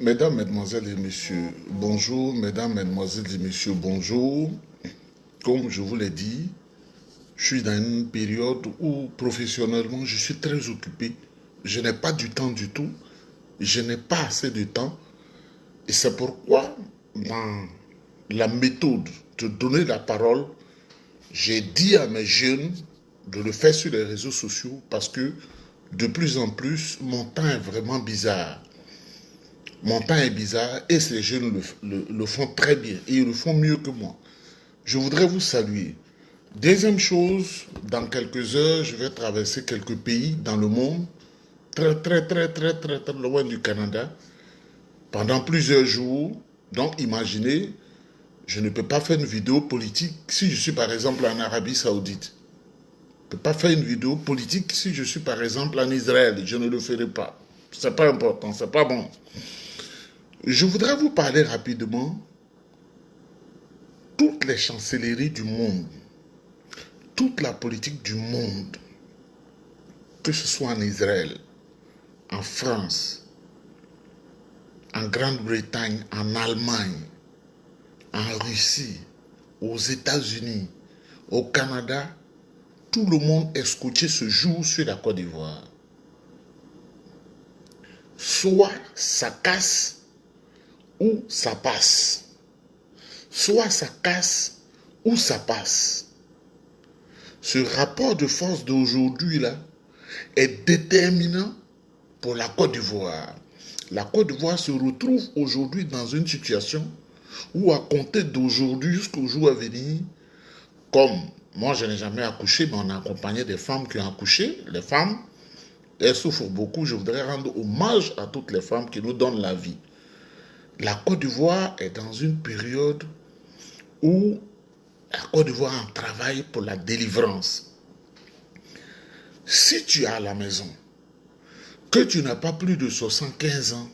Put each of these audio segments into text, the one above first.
Mesdames, Mesdemoiselles et Messieurs, bonjour. Mesdames, Mesdemoiselles et Messieurs, bonjour. Comme je vous l'ai dit, je suis dans une période où professionnellement je suis très occupé. Je n'ai pas du temps du tout. Je n'ai pas assez de temps. Et c'est pourquoi, dans la méthode de donner la parole, j'ai dit à mes jeunes de le faire sur les réseaux sociaux parce que de plus en plus, mon temps est vraiment bizarre. Mon temps est bizarre et ces jeunes le font très bien et ils le font mieux que moi. Je voudrais vous saluer. Deuxième chose, dans quelques heures, je vais traverser quelques pays dans le monde, très loin du Canada, pendant plusieurs jours. Donc imaginez, je ne peux pas faire une vidéo politique si je suis par exemple en Arabie Saoudite. Je ne peux pas faire une vidéo politique si je suis par exemple en Israël. Je ne le ferai pas. C'est pas important, c'est pas bon. Je voudrais vous parler rapidement toutes les chancelleries du monde, toute la politique du monde, que ce soit en Israël, en France, en Grande-Bretagne, en Allemagne, en Russie, aux États-Unis, au Canada, tout le monde est scotché ce jour sur la Côte d'Ivoire. Soit ça casse ou ça passe. Soit ça casse ou ça passe. Ce rapport de force d'aujourd'hui là est déterminant pour la Côte d'Ivoire. La Côte d'Ivoire se retrouve aujourd'hui dans une situation où à compter d'aujourd'hui jusqu'au jour à venir, comme moi je n'ai jamais accouché, mais on a accompagné des femmes qui ont accouché, les femmes, elles souffrent beaucoup, je voudrais rendre hommage à toutes les femmes qui nous donnent la vie. La Côte d'Ivoire est dans une période où la Côte d'Ivoire en travaille pour la délivrance. Si tu es à la maison, que tu n'as pas plus de 75 ans,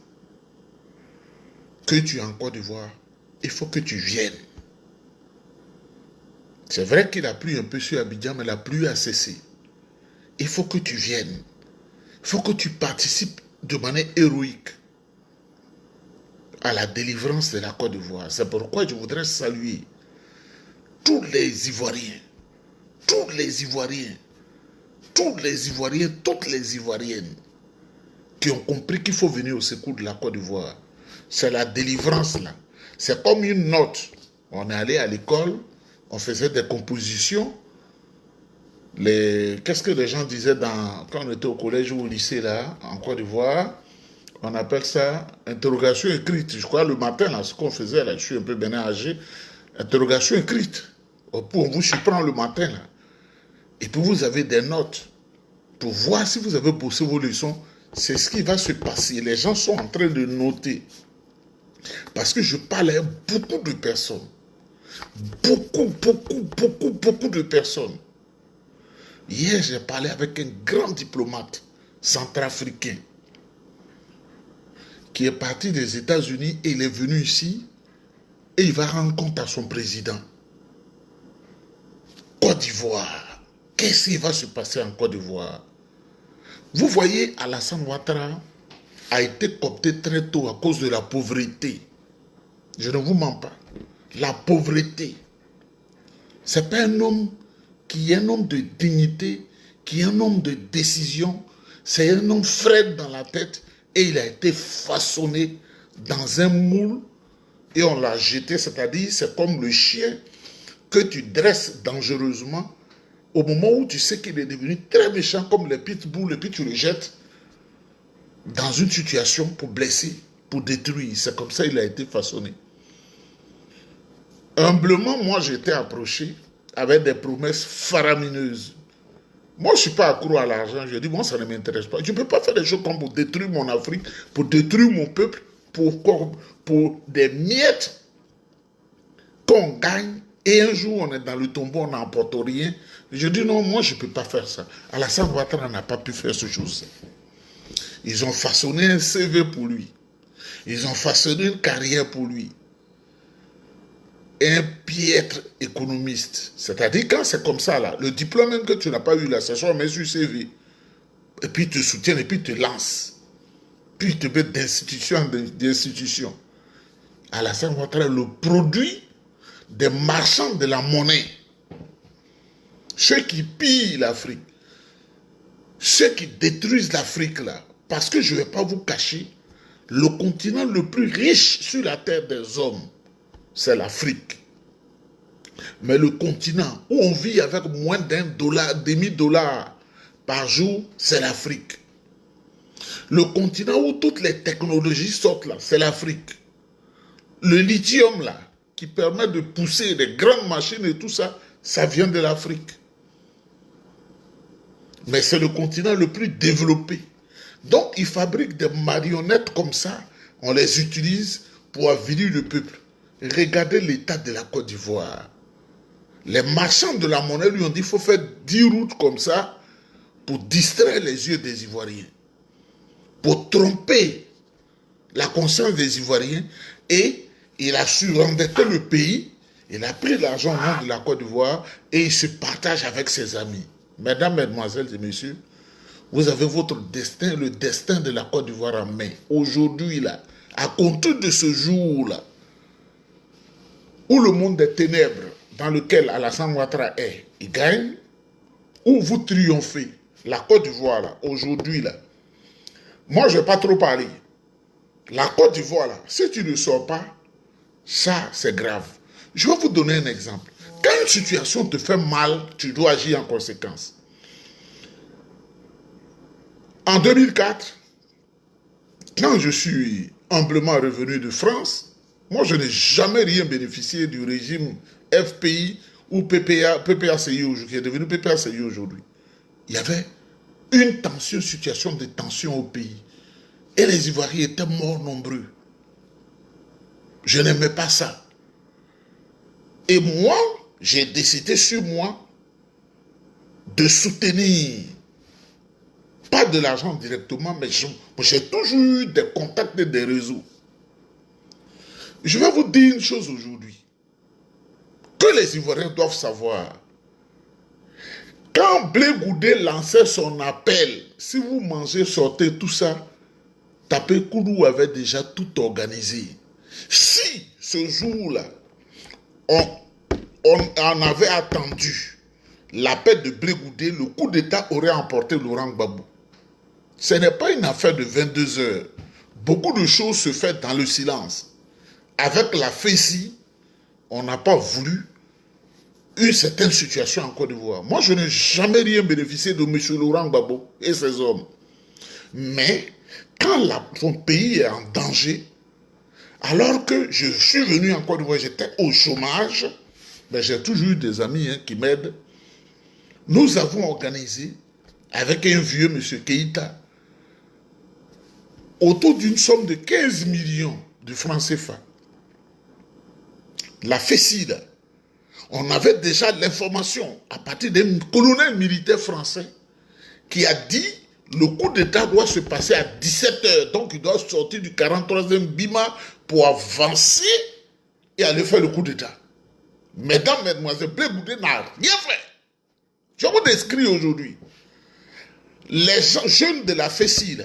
que tu es en Côte d'Ivoire, il faut que tu viennes. C'est vrai qu'il a plu un peu sur Abidjan, mais la pluie a cessé. Il faut que tu viennes. Il faut que tu participes de manière héroïque à la délivrance de la Côte d'Ivoire. C'est pourquoi je voudrais saluer tous les Ivoiriens, tous les Ivoiriens, tous les Ivoiriens, toutes les Ivoiriennes qui ont compris qu'il faut venir au secours de la Côte d'Ivoire. C'est la délivrance là. C'est comme une note. On est allé à l'école, on faisait des compositions. Qu'est-ce que les gens disaient quand on était au collège ou au lycée là, en Côte d'Ivoire? On appelle ça interrogation écrite. Je crois le matin, là, ce qu'on faisait, là, je suis un peu bien âgé, interrogation écrite. Pour vous surprendre le matin. Là. Et puis vous avez des notes pour voir si vous avez bossé vos leçons. C'est ce qui va se passer. Les gens sont en train de noter. Parce que je parle à beaucoup de personnes. Beaucoup de personnes. Hier, j'ai parlé avec un grand diplomate centrafricain qui est parti des États-Unis et il est venu ici et il va rendre compte à son président. Côte d'Ivoire. Qu'est-ce qui va se passer en Côte d'Ivoire? Vous voyez, Alassane Ouattara a été coopté très tôt à cause de la pauvreté. Je ne vous mens pas. La pauvreté. Ce n'est pas un homme qui est un homme de dignité, qui est un homme de décision. C'est un homme frais dans la tête et il a été façonné dans un moule et on l'a jeté, c'est-à-dire c'est comme le chien que tu dresses dangereusement au moment où tu sais qu'il est devenu très méchant comme les pitbulls et puis tu le jettes dans une situation pour blesser, pour détruire. C'est comme ça qu'il a été façonné. Humblement, moi j'ai été approché avec des promesses faramineuses. Moi, je ne suis pas accro à l'argent. Je dis, moi, ça ne m'intéresse pas. Je ne peux pas faire des choses comme pour détruire mon Afrique, pour détruire mon peuple, pour des miettes qu'on gagne. Et un jour, on est dans le tombeau, on n'emporte rien. Je dis, non, moi, je ne peux pas faire ça. Alassane Ouattara n'a pas pu faire ce chose. Ils ont façonné un CV pour lui. Ils ont façonné une carrière pour lui. Un piètre économiste. C'est-à-dire, quand c'est comme ça, là, le diplôme même que tu n'as pas eu là, c'est soit met sur CV. Et puis, tu soutiens et puis tu lances. puis te mettre d'institution en d'institution. Alassane Ouattara est le produit des marchands de la monnaie. Ceux qui pillent l'Afrique, ceux qui détruisent l'Afrique là, parce que je ne vais pas vous cacher, le continent le plus riche sur la terre des hommes, c'est l'Afrique. Mais le continent où on vit avec moins $1, demi-dollar par jour, c'est l'Afrique. Le continent où toutes les technologies sortent là, c'est l'Afrique. Le lithium là, qui permet de pousser des grandes machines et tout ça, ça vient de l'Afrique. Mais c'est le continent le plus développé. Donc, ils fabriquent des marionnettes comme ça, on les utilise pour avilir le peuple. Regardez l'état de la Côte d'Ivoire. Les marchands de la monnaie lui ont dit qu'il faut faire 10 routes comme ça pour distraire les yeux des Ivoiriens, pour tromper la conscience des Ivoiriens, et il a surendetter le pays, il a pris l'argent au nom de la Côte d'Ivoire et il se partage avec ses amis. Mesdames, Mesdemoiselles et Messieurs, vous avez votre destin, le destin de la Côte d'Ivoire en main. Aujourd'hui, là, à compter de ce jour-là, où le monde des ténèbres dans lequel Alassane Ouattara est, il gagne, où vous triomphez. La Côte d'Ivoire, là, aujourd'hui, là, moi, je ne vais pas trop parler. La Côte d'Ivoire, là, si tu ne sors pas, ça, c'est grave. Je vais vous donner un exemple. Quand une situation te fait mal, tu dois agir en conséquence. En 2004, quand je suis humblement revenu de France, moi, je n'ai jamais rien bénéficié du régime FPI ou PPACI aujourd'hui, qui est devenu PPACI aujourd'hui. Il y avait une tension, situation de tension au pays. Et les Ivoiriens étaient morts nombreux. Je n'aimais pas ça. Et moi, j'ai décidé sur moi de soutenir, pas de l'argent directement, mais j'ai toujours eu des contacts et des réseaux. Je vais vous dire une chose aujourd'hui, que les Ivoiriens doivent savoir. Quand Blé Goudé lançait son appel, si vous mangez, sortez, tout ça, Tapé Koulou avait déjà tout organisé. Si ce jour-là, on avait attendu l'appel de Blé Goudé, le coup d'État aurait emporté Laurent Gbagbo. Ce n'est pas une affaire de 22 heures. Beaucoup de choses se font dans le silence. Avec la FECI, on n'a pas voulu une certaine situation en Côte d'Ivoire. Moi, je n'ai jamais rien bénéficié de M. Laurent Gbagbo et ses hommes. Mais quand son pays est en danger, alors que je suis venu en Côte d'Ivoire, j'étais au chômage, mais j'ai toujours eu des amis qui m'aident. Nous avons organisé, avec un vieux M. Keïta, autour d'une somme de 15 millions de francs CFA. La FECI, là, on avait déjà l'information à partir d'un colonel militaire français qui a dit le coup d'État doit se passer à 17 h. Donc il doit sortir du 43e Bima pour avancer et aller faire le coup d'État. Mesdames, Mesdemoiselles, Blé Goudé n'a rien fait. Je vous décris aujourd'hui. Les jeunes de la FECI, là,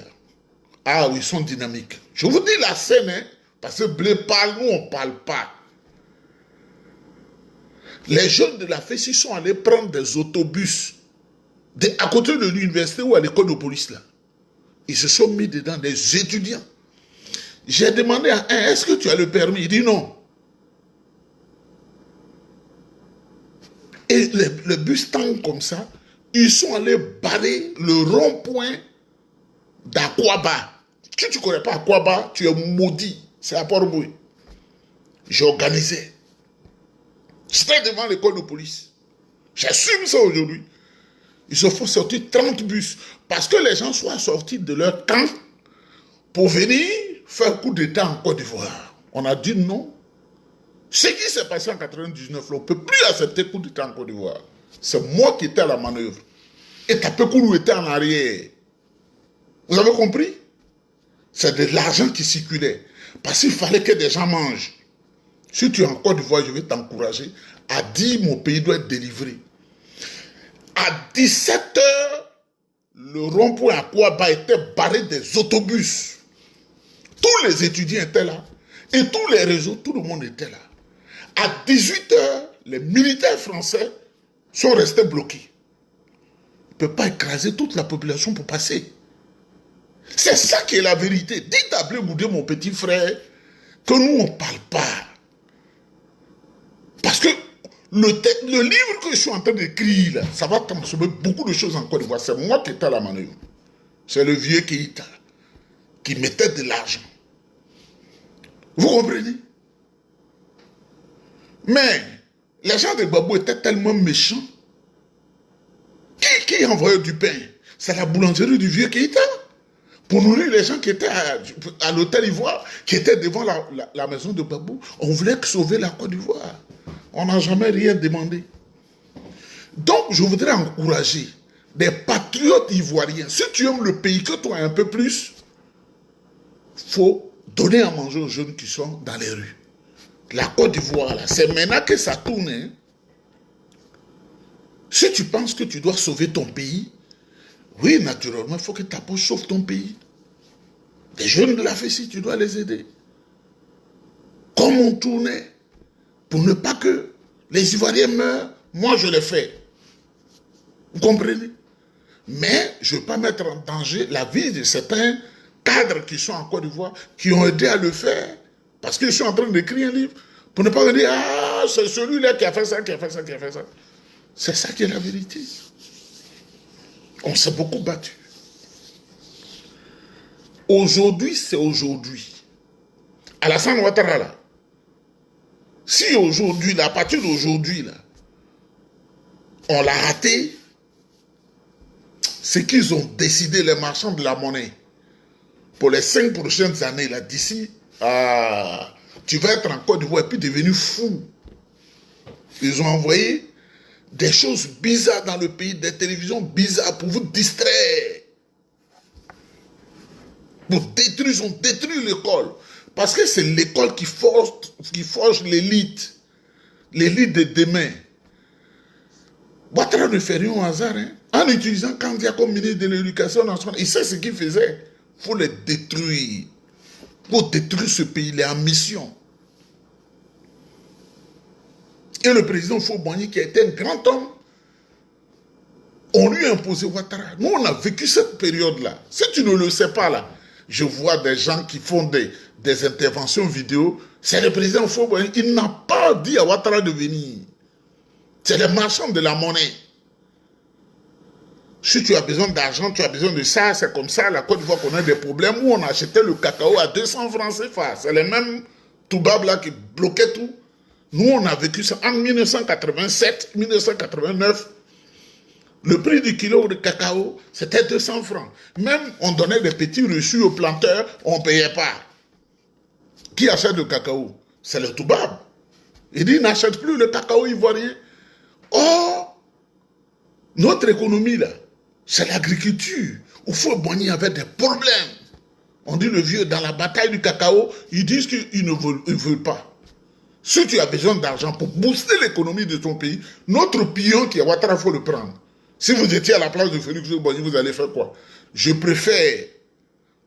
ah oui, ils sont dynamiques. Je vous dis la scène, hein, parce que Blé parle, nous on ne parle pas. Les jeunes de la FECI sont allés prendre des autobus à côté de l'université ou à l'école de police là. Ils se sont mis dedans, des étudiants. J'ai demandé à un, est-ce que tu as le permis? Il dit non. Et le bus tank comme ça, ils sont allés barrer le rond-point d'Akwaba. Si tu ne connais pas Akwaba, tu es maudit. C'est à Port-Boué. J'ai organisé. J'étais devant l'école de police. J'assume ça aujourd'hui. Ils se font sortir 30 bus. Parce que les gens soient sortis de leur camp pour venir faire coup d'État en Côte d'Ivoire. On a dit non. Ce qui s'est passé en 1999, on ne peut plus accepter coup d'État en Côte d'Ivoire. C'est moi qui étais à la manœuvre. Et Tapé Koulou était en arrière. Vous avez compris? C'est de l'argent qui circulait. Parce qu'il fallait que des gens mangent. Si tu es en Côte d'Ivoire, je vais t'encourager à dire mon pays doit être délivré. À 17 h, le rond-point à Kouaba était barré des autobus. Tous les étudiants étaient là. Et tous les réseaux, tout le monde était là. À 18 h, les militaires français sont restés bloqués. Ils ne peuvent pas écraser toute la population pour passer. C'est ça qui est la vérité. Dites à Blé Goudé, mon petit frère, que nous, on ne parle pas. Parce que le livre que je suis en train d'écrire, là, ça va transformer beaucoup de choses en Côte d'Ivoire. C'est moi qui étais à la manœuvre. C'est le vieux Keïta qui mettait de l'argent. Vous comprenez? Mais les gens de Gbagbo étaient tellement méchants. Qui envoyait du pain? C'est la boulangerie du vieux Keïta. Pour nourrir les gens qui étaient à l'hôtel Ivoire, qui étaient devant la maison de Gbagbo. On voulait sauver la Côte d'Ivoire. On n'a jamais rien demandé. Donc, je voudrais encourager des patriotes ivoiriens. Si tu aimes le pays que toi un peu plus, il faut donner à manger aux jeunes qui sont dans les rues. La Côte d'Ivoire, c'est maintenant que ça tourne. Hein. Si tu penses que tu dois sauver ton pays, oui, naturellement, il faut que ta poche sauve ton pays. Les jeunes de la Fessie, tu dois les aider. Comme on tournait, pour ne pas que les Ivoiriens meurent, moi je l'ai fait. Vous comprenez? Mais je ne veux pas mettre en danger la vie de certains cadres qui sont en Côte d'Ivoire, qui ont aidé à le faire, parce qu'ils sont en train d'écrire un livre, pour ne pas me dire, ah, c'est celui-là qui a fait ça, qui a fait ça, qui a fait ça. C'est ça qui est la vérité. On s'est beaucoup battu. Aujourd'hui, c'est aujourd'hui. Alassane Ouattara, là, si aujourd'hui, à partir d'aujourd'hui, là, on l'a raté, c'est qu'ils ont décidé, les marchands de la monnaie, pour les 5 prochaines années, là, d'ici, tu vas être en Côte d'Ivoire et puis devenu fou. Ils ont envoyé des choses bizarres dans le pays, des télévisions bizarres pour vous distraire. Pour détruire, ils ont détruit l'école. Parce que c'est l'école qui forge l'élite. L'élite de demain. Ouattara ne fait rien au hasard. Hein. En utilisant Kandia comme ministre de l'Éducation nationale, il sait ce qu'il faisait. Il faut les détruire. Il faut détruire ce pays. Il est en mission. Et le président Faure-Boigny, qui a été un grand homme, on lui a imposé Ouattara. Nous, on a vécu cette période-là. Si tu ne le sais pas, là, je vois des gens qui font des interventions vidéo. C'est le président Faure-Boigny. Il n'a pas dit à Ouattara de venir. C'est les marchands de la monnaie. Si tu as besoin d'argent, tu as besoin de ça, c'est comme ça. La Côte d'Ivoire connaît des problèmes où on achetait le cacao à 200 francs CFA. C'est les mêmes toubabs là qui bloquaient tout. Nous, on a vécu ça en 1987, 1989. Le prix du kilo de cacao, c'était 200 francs. Même, on donnait des petits reçus aux planteurs, on ne payait pas. Qui achète le cacao? C'est le toubab. Il dit, n'achète plus le cacao ivoirien. Or, notre économie, là, c'est l'agriculture. Où Faure-Boigny avait des problèmes. On dit le vieux, dans la bataille du cacao, ils disent qu'ils ne veulent pas. Si tu as besoin d'argent pour booster l'économie de ton pays, notre pion qui est Ouattara, il faut le prendre. Si vous étiez à la place de Félix Faure-Boigny, vous allez faire quoi? Je préfère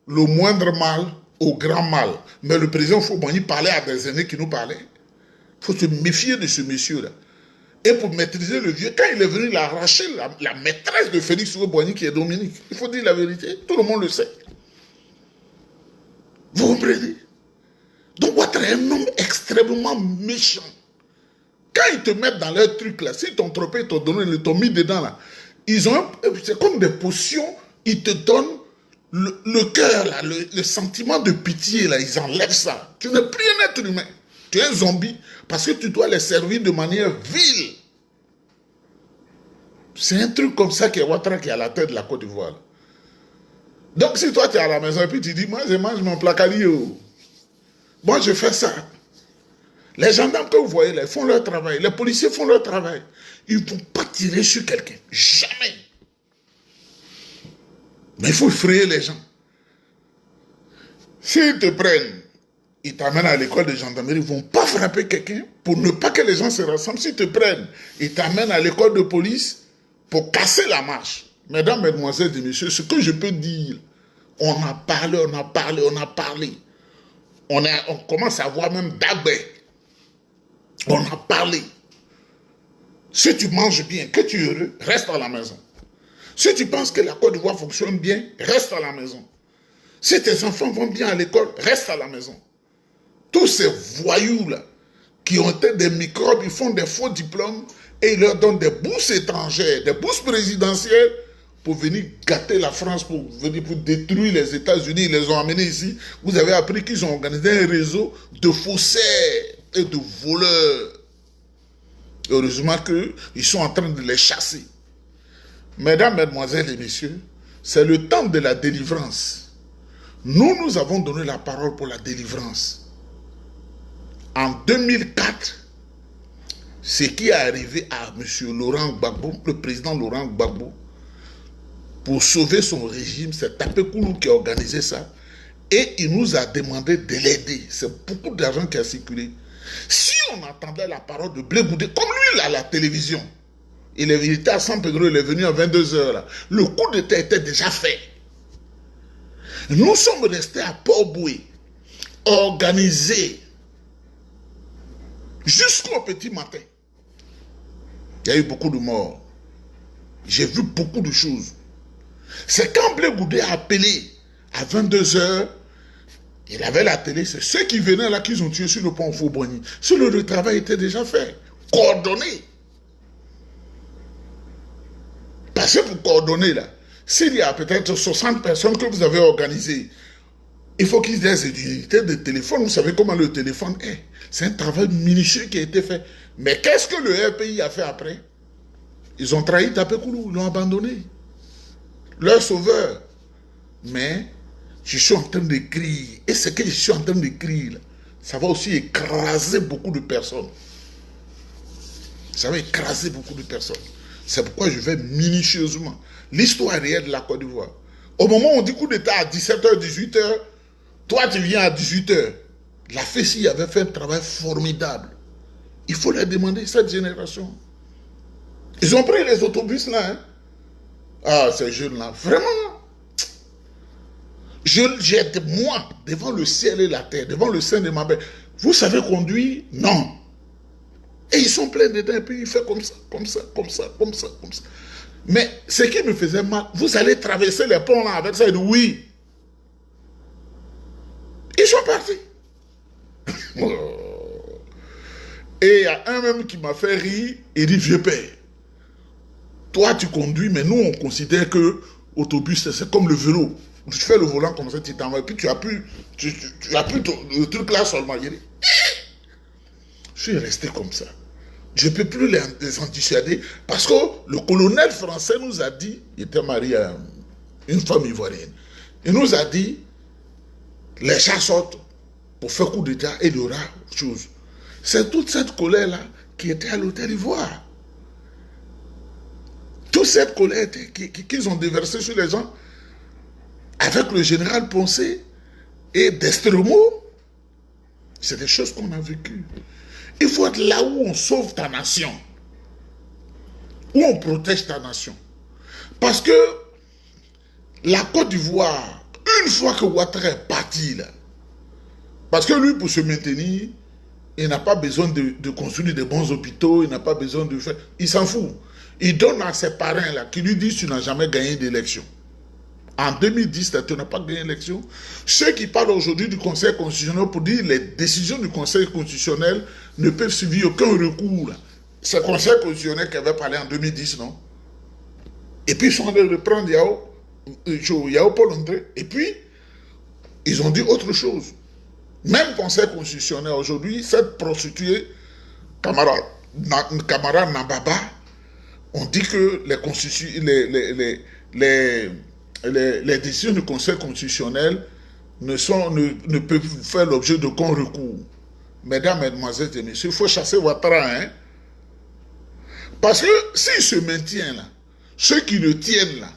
le moindre mal au grand mal. Mais le président Faure-Boigny parlait à des aînés qui nous parlaient. Il faut se méfier de ce monsieur-là. Et pour maîtriser le vieux, quand il est venu l'arracher, la maîtresse de Félix Faure-Boigny, qui est Dominique, il faut dire la vérité, tout le monde le sait. Vous comprenez? Donc Ouattara est un homme extrêmement méchant. Quand ils te mettent dans leur truc là, s'ils t'ont trompé, ils t'ont donné, ils t'ont mis dedans là, c'est comme des potions, ils te donnent le cœur là, le sentiment de pitié là, ils enlèvent ça. Tu n'es plus un être humain, tu es un zombie, parce que tu dois les servir de manière vile. C'est un truc comme ça qui est Ouattara qui est à la tête de la Côte d'Ivoire. Donc si toi tu es à la maison et puis tu dis, moi je mange mon placario. Moi, je fais ça. Les gendarmes que vous voyez là, ils font leur travail. Les policiers font leur travail. Ils ne vont pas tirer sur quelqu'un. Jamais. Mais il faut effrayer les gens. S'ils te prennent, ils t'amènent à l'école de gendarmerie, ils ne vont pas frapper quelqu'un pour ne pas que les gens se rassemblent. S'ils te prennent, ils t'amènent à l'école de police pour casser la marche. Mesdames, mesdemoiselles et messieurs, ce que je peux dire, on a parlé, on a parlé, on a parlé. On commence à voir même Dagbé. On a parlé. Si tu manges bien, que tu es heureux, reste à la maison. Si tu penses que la Côte d'Ivoire fonctionne bien, reste à la maison. Si tes enfants vont bien à l'école, reste à la maison. Tous ces voyous-là, qui ont été des microbes, ils font des faux diplômes et ils leur donnent des bourses étrangères, des bourses présidentielles pour venir gâter la France, pour venir pour détruire les États-Unis. Ils les ont amenés ici. Vous avez appris qu'ils ont organisé un réseau de faussaires et de voleurs. Heureusement qu'ils sont en train de les chasser. Mesdames, mesdemoiselles et messieurs, c'est le temps de la délivrance. Nous avons donné la parole pour la délivrance. En 2004, ce qui est arrivé à M. Laurent Gbagbo, le président Laurent Gbagbo, pour sauver son régime, c'est Tapekoulou qui a organisé ça. Et il nous a demandé de l'aider. C'est beaucoup d'argent qui a circulé. Si on entendait la parole de Blé Goudé, comme lui, là, à la télévision, il était à San Pedro, il est venu à 22 h. Le coup d'État était déjà fait. Nous sommes restés à Port-Boué, organisés, jusqu'au petit matin. Il y a eu beaucoup de morts. J'ai vu beaucoup de choses. C'est quand Blé Goudé a appelé à 22 h, il avait la télé, c'est ceux qui venaient là qu'ils ont tué sur le pont Fauboigny. Sur le travail était déjà fait, coordonné. Parce que pour coordonner là, s'il y a peut-être 60 personnes que vous avez organisées, il faut qu'ils aient des unités de téléphone. Vous savez comment le téléphone est. C'est un travail minutieux qui a été fait. Mais qu'est-ce que le RPI a fait après? Ils ont trahi Tapekoulou, ils l'ont abandonné. Leur sauveur. Mais je suis en train d'écrire. Et ce que je suis en train d'écrire, ça va aussi écraser beaucoup de personnes. Ça va écraser beaucoup de personnes. C'est pourquoi je vais minutieusement. L'histoire réelle de la Côte d'Ivoire. Au moment où on dit coup d'État à 17 h, 18 h, toi tu viens à 18 h. La FECI avait fait un travail formidable. Il faut leur demander, cette génération. Ils ont pris les autobus là. Hein? Ah, ces jeunes-là, vraiment. J'étais moi, devant le ciel et la terre, devant le sein de ma mère. Vous savez conduire? Non. Et ils sont pleins dedans, et puis ils font comme ça, comme ça, comme ça, comme ça, comme ça. Mais ce qui me faisait mal, vous allez traverser les ponts là avec ça, et dit oui. Ils sont partis. Et il y a un même qui m'a fait rire, il dit vieux père, toi tu conduis, mais nous on considère que l'autobus c'est comme le vélo. Tu fais le volant comme ça, tu t'en vas, et puis tu as plus le truc là seulement. Je suis resté comme ça. Je ne peux plus les en dissuader parce que le colonel français nous a dit, il était marié à une femme ivoirienne, il nous a dit, les chats sortent pour faire coup d'État et il y aura autre chose. C'est toute cette colère-là qui était à l'hôtel Ivoire. Toute cette colère qu'ils ont déversée sur les gens avec le général Poncé et Destremo, c'est des choses qu'on a vécues. Il faut être là où on sauve ta nation, où on protège ta nation. Parce que la Côte d'Ivoire, une fois que Ouattara est parti là, parce que lui, pour se maintenir, il n'a pas besoin de construire de bons hôpitaux, il n'a pas besoin de faire... Il s'en fout. Il donne à ses parrains là, qui lui disent tu n'as jamais gagné d'élection. En 2010, tu n'as pas gagné l'élection. Ceux qui parlent aujourd'hui du Conseil constitutionnel pour dire les décisions du Conseil constitutionnel ne peuvent suivre aucun recours. C'est le Conseil constitutionnel qui avait parlé en 2010, non? Et puis ils sont allés reprendre Yao Paul André. Et puis, ils ont dit autre chose. Même Conseil constitutionnel aujourd'hui, cette prostituée, camarade Nababa, on dit que les décisions du Conseil constitutionnel ne peuvent faire l'objet d'aucun recours. Mesdames, mesdemoiselles et messieurs, il faut chasser Ouattara. Hein? Parce que s'il se maintient là, ceux qui le tiennent là,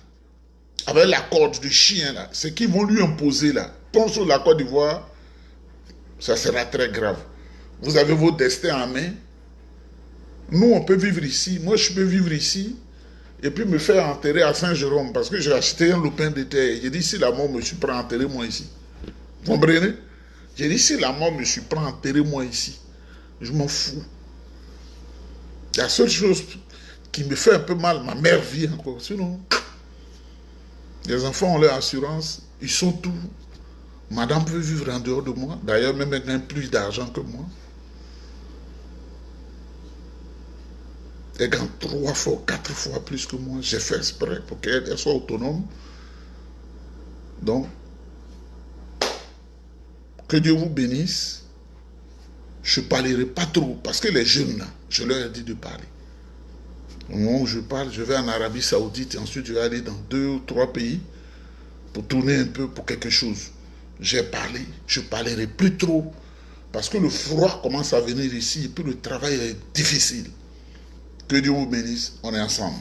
avec la corde du chien là, ce qu'ils vont lui imposer là, contre la Côte d'Ivoire, ça sera très grave. Vous avez vos destins en main. Nous, on peut vivre ici. Moi, je peux vivre ici. Et puis me faire enterrer à Saint-Jérôme. Parce que j'ai acheté un lopin de terre. J'ai dit, si la mort me surprend, enterrez-moi ici. Vous comprenez? J'ai dit, si la mort me surprend, enterrez-moi ici. Je m'en fous. La seule chose qui me fait un peu mal, ma mère vit encore. Sinon, les enfants ont leur assurance, ils sont tout. Madame peut vivre en dehors de moi. D'ailleurs, même elle gagne plus d'argent que moi. Elle gagne 3 fois, 4 fois plus que moi. J'ai fait exprès pour qu'elle soit autonome. Donc, que Dieu vous bénisse. Je ne parlerai pas trop, parce que les jeunes, là, je leur ai dit de parler. Au moment où je parle, je vais en Arabie Saoudite et ensuite je vais aller dans 2 ou 3 pays pour tourner un peu pour quelque chose. J'ai parlé, je ne parlerai plus trop, parce que le froid commence à venir ici et puis le travail est difficile. Que Dieu vous bénisse, on est ensemble.